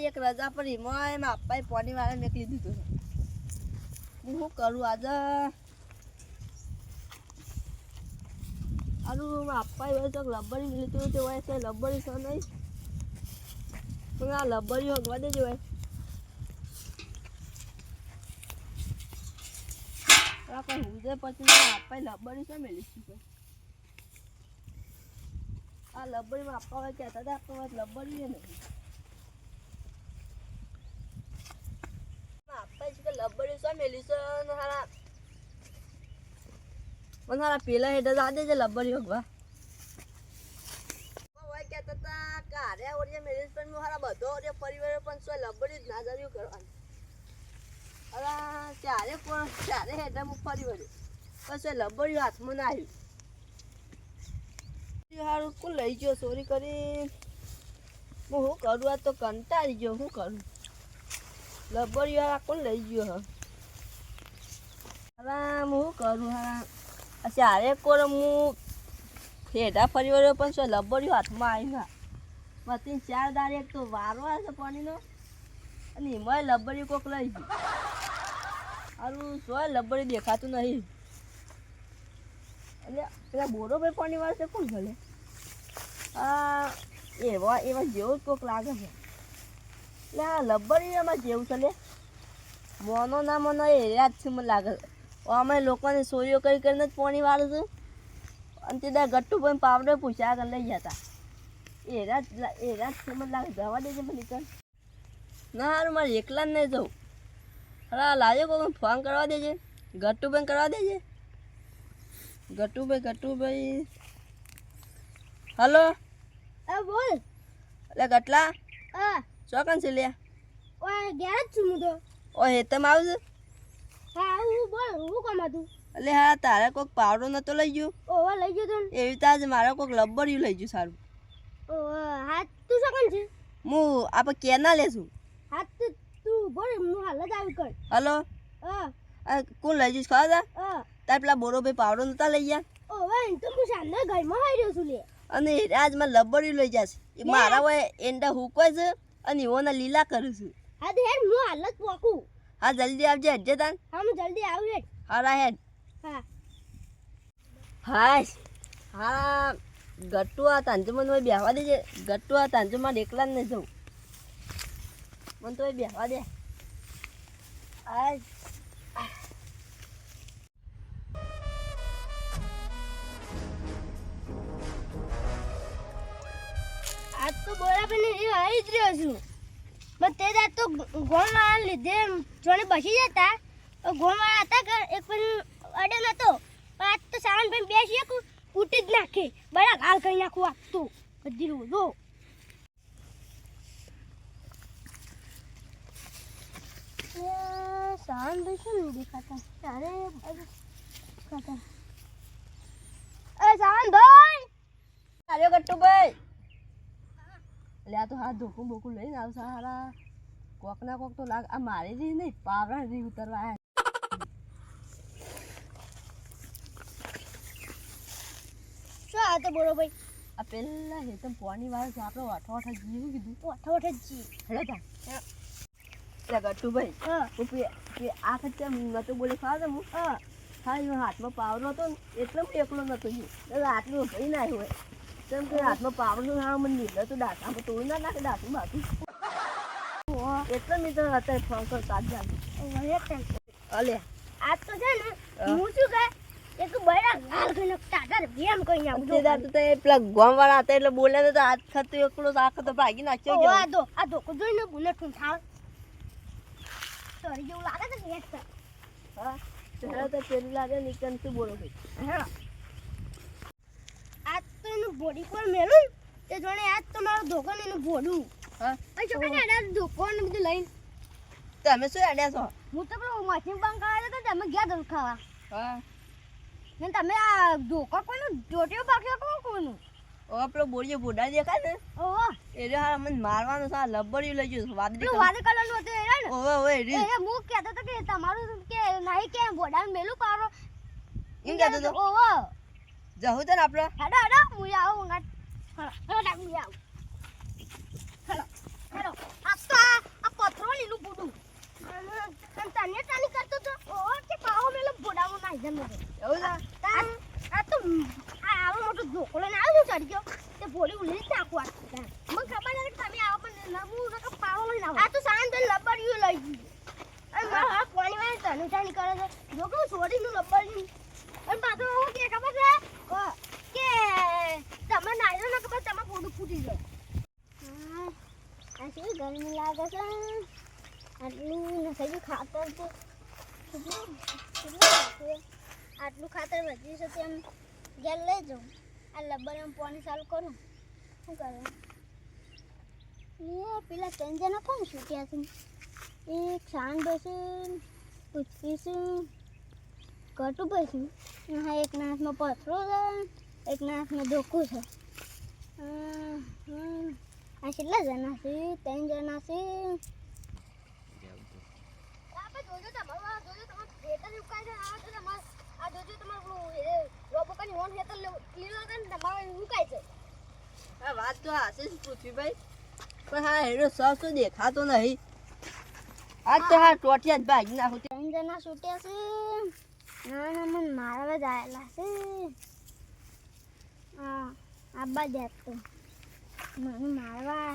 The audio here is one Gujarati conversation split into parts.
એક રજા પડી મોય એમાં આપવા પાણી વાળા મેકલી દીધું હું શું કરું આજે આનું આપવા હોય તો લબ્બડી લીધું તે હોય છે લબ્બડી છે નહીં પણ આ લબ્બડી હગવા દેજો હોય કઈ હુજે પછી આપવા લબ્બડી છે મેલી આ લબ્બડીમાં આપવા હોય કહેતા હતા આપવા લબ્બડી છે નહીં આપવા છે કે લબ્બડી છે મેલી છે હારા મને હારા પેલા હેઠ જ આ દેજે લબ્બડી હગવા હોય કહેતા હતા કે હારે ઓરિયા મેલી પણ હું હારા બધો ઓરિયા પરિવાર પણ શું લબ્બડી જ ના જર્યું કરવાનું અરે ત્યારે હેઠ હું ફરી વળ્યું પછી લબ્બડી હાથમાં ના આવ્યું હારું કોણ લઈ ગયો ચોરી કરી હું શું કરું આ તો કંટાળી ગયો શું કરું લબ્બડી હારા કોણ લઈ ગયો હવે હું શું કરું હા ચારે કોર હું હેઠા ફરી વળ્યો પણ શું લબ્બડી હાથમાં આવ્યું હા બધી 4 દાડે એક તો વારો આવે છે પાણીનો અને એમાં લબ્બડી કોક લઈ ગયું હારું શું લબ્બડી દેખાતું નહીં એટલે પેલા બોરો ભાઈ પાણી વાળશે કોણ ભલે એવા જેવું કોક લાગે છે એટલે આ લબ્બડી એમાં જેવું છે લે મોનો ના મોનો એ જ છે મને લાગે અમે લોકોને સોરીઓ કરી કરીને જ પાણી વાળું છું અને તે ત્યાં ગટ્ટુ ભાઈ પાવડર પૂછ્યા આગળ લઈ જતા એરા જ છે મને લાગે જવા દેજે મને નીકળ ના હારું મારે એકલા જ નહીં જવું હા લાજો કોઈ ફોન કરવા દેજે ગટ્ટુભાઈ કરવા દેજે ગટ્ટુભાઈ હલો બોલ એટલે ગટલા હા ચોકન છે લે ઓય ગયા જ છું હું તો ઓ હેતમ આવશે હા હું બોલ હું કામ હતું એટલે હા તારે કોઈક પાવડો નતો લઈ ગયો ઓવા લઈ ગયો તો એવી રીતે આજે મારે કોઈક લબ્બડિયું લઈ ગયું સારું હા તું શું છે હું આપણે કેના લેશું હા તું બોલ હું હાલ જ આવી કર હલો હા કોણ લઈ જઈશ ખબર હા તાર પેલા બોરો ભાઈ પાવડો નતા લઈ ગયા ઓવા તો હું સાંજે ઘરમાં આવી રહ્યો છું લે અને આજ માં લબ્બડિયું લઈ જશે એ મારા હોય એંડા હુકવાય છે અને એઓના લીલા કરું છું હા તો હેડ હું હાલ જ પોકું હા જલ્દી આવજે હજે તાન હા હું જલ્દી આવું હેડ હારા હેડ હા હાશ હા ગટ્ટુ આ તાંજુમાં મને બેહવા દેજે ગટ્ટુ આ તાંજુમાં એકલા જ નહીં જવું મને તો બેહવા દે હાશ આજ તો બરાબર ને એ આવી જ રહ્યો છું પણ તે દાદ તો ગોળવાળા લીધે જોડે બસી જતા ગોળવાળા હતા કે એક પણ અડે નતો પણ આજ તો સાવન ભાઈ બેસી એક ઉઠી જ નાખે બરા ગાલ કરી નાખું આજ તો કદી જો સાવન ભાઈ શું નહીં દેખાતા તારે ખાતા સાવન ભાઈ અરે ગટ્ટુભાઈ એટલે આ તો હાથ ધોકું બોકું લઈને આવશે હારા કોક ના કોક તો લાગ આ મારે જ નહીં પાવડા જ ઉતરવા આવ્યા શું આ તો બોલો ભાઈ આ પેલા હેતમ પાણી વાળો છે આપણે અઠવાઠા જીવું કીધું અઠવાઠ જી હેડા એટલે ગટ્ટુભાઈ હા આ ખર્ચા નતું બોલે ખાવા હું હા હા હાથમાં પાવડો હતો ને એટલે હું એકલો નતો ગયો આટલું ભરી ના હોય કેમ કે હાથમાં પાવડો ના મને નીકળે તો ડાટામાં તોડી ના નાખે ડાટું બાકી એટલે મેં તો અત્યારે ફોન કર તાજ અલે આજ તો છે ને હું શું કહે એક બડા ગાલ કરીને ટાટા વેમ કઈ આવું તે દાદ તો પેલા ગોમ વાળા હતા એટલે બોલ્યા તો હાથ થતું એકલો આખો તો ભાગી નાખ્યો ગયો આ ધોકો જોઈને ગુને ઠું થાળ સોરી જેવું લાગે છે કે એક હા તેરા તો પેલું લાગે નીકળ શું બોલો ભાઈ હા આજ તો એનું બોડી પર મેલું તે જોણે આજ તો મારો ધોકો ને એનું બોડું હા આ છોકરા આડા ધોકો ને બધું લઈને તમે શું અડ્યા છો હું તો પેલો મશીન બંધ કરાવ્યો તો તમે ગયા દલ ખાવા હા ને તમે આ ધોકો કોનું જોટ્યો બાક્યો કોનું ઓ પેલો બોડીએ બોડા દેખાય ને ઓહો એટલે હારા મને મારવાનું છે આ લબ્બડિયું લઈ ગયું વાદળી પેલું વાદળી કલરનું હતું એ ને ઓવે ઓવે રી એ હું કહેતો તો કે તમારું કે નહીં કે બોડાને મેલું પારો એમ કહેતો તો ઓહો જવું છે ને આપણે હેડો હેડો હું આવું મંગા હેડો હું આવું હેડો હેડો આ તો પથરો લીલું પૂડું અને તને ચાલી કરતો તો ઓ કે પાહો મેલો બોડામાં નાઈ જમે એવું છે આ તો આવો મોટો ઢોકળો ને આવ્યો ચડી ગયો તે ભોળી ઉલી જ નાખવા મને ખબર નથી કે તમે આવો પણ લબુ નકો પાહો લઈને આવો આ તો સાંજ તો લબડિયું લઈ ગઈ અને મારા પાણી વાળે તને ચાલી કરે છે જો કે છોડીનું લબડિયું અને પાછો હું કે ખબર છે કે તમે નાઈ ન ખબર તમે બોડું ફૂટી જાય આ શું ગરમી લાગે છે આટલું નખાયું ખાતર તો આટલું ખાતર વધી છે તેમ ઘેર લઈ જાઉં આ લબ્બરમાં પાણી ચાલુ કરું શું કરે એ પેલા ત્રણ જણા કોણ છૂટ્યા છે એક શાન બેસું પૂછકી છું કટું બેસું હા એક નાથમાં પથરો છે એક નાથમાં ધોકું છે આ કેટલા જણા છે 3 જણા છે જોજો તમારું જોજો તમારું ખેતર ઉકાઈ જાય આ તો તમાર આ જોજો તમારું રોબોકાની ઓન ખેતર લીલો છે ને તમારું ઉકાઈ છે આ વાત તો આશીષ પૃથ્વીભાઈ પણ હા હેડો સસ તો દેખાતો નહીં આ તો હા ટોટિયા જ ભાગી નાખું 3 જણા છૂટ્યા છે ના ના મને મારવા જ આયેલા છે હા આબા દેત તો મને મારવા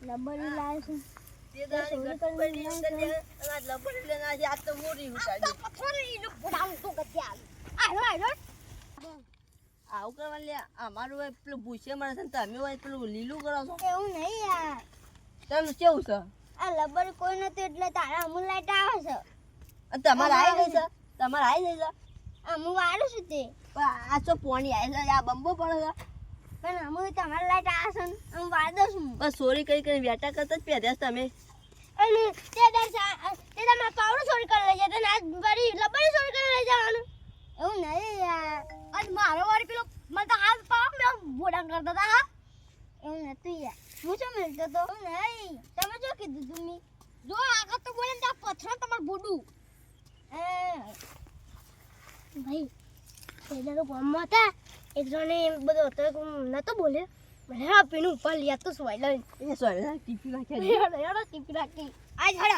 લબડી લાવે છે આવું કરવા લે અમારું હોય પેલું ભૂસે મળે છે તમે હોય પેલું લીલું કરો છો એવું નહીં યાર તમે કેવું છે આ લબર કોઈ નથી એટલે તારા અમુલ લાઈટ આવે છે તમારે આવી ગઈ છે તમારે આવી ગઈ છે અમુ વાળું છું તે પણ આ તો પોણી આવી છે આ બંબો પડે છે પણ અમુ તમારી લાઈટ આવે છે ને હું વાળ દઉં છું બસ ચોરી કરી વેટા કરતા જ પહેર્યા તમે અને તે તમારા પાવડો ચોરી કરી લઈ જાય આજ વારી લબડી ચોરી કરી લઈ જવાનું એવું નહીં યાર આજ મારો વારી પેલો મને તો હાથ પાવ મેં બોડા કરતા હતા હા એવું નથી યાર હું શું મળતો તો નહીં તમે શું કીધું તમે જો આગળ તો બોલે ને પથરો તમારું બોડું ભાઈ પેલા ગામમાં હતા એક જણે બધો હતો નતો બોલ્યો મને પીનું ઉપર લ્યા તો સોય લઈ એ સોરી ટીપી નાખ્યા હેડો ટીપી રાખી આજ હેડો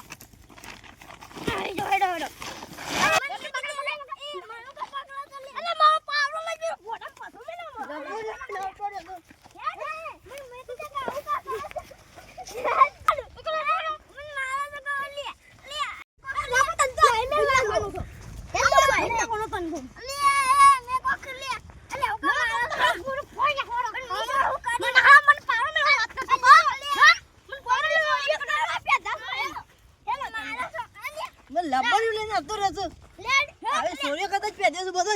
હેડો અલે મારો પાવડો લઈ ગયો ફોટા પાછો મે ના લબડ્યું લઈને આવતો રહેતો હવે સોરીઓ કરતા જ પહેર્યો છું બધો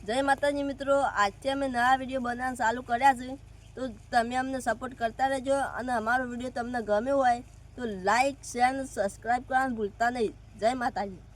જય માતાજી મિત્રો, આજથી અમે નવા વિડીયો બનાવવાનું ચાલુ કર્યા છે, તો તમે અમને સપોર્ટ કરતા રહેજો અને અમારો વિડીયો તમને ગમ્યો હોય તો લાઈક શેર અને સબસ્ક્રાઈબ કરવાનું ભૂલતા નહીં. જય માતાજી.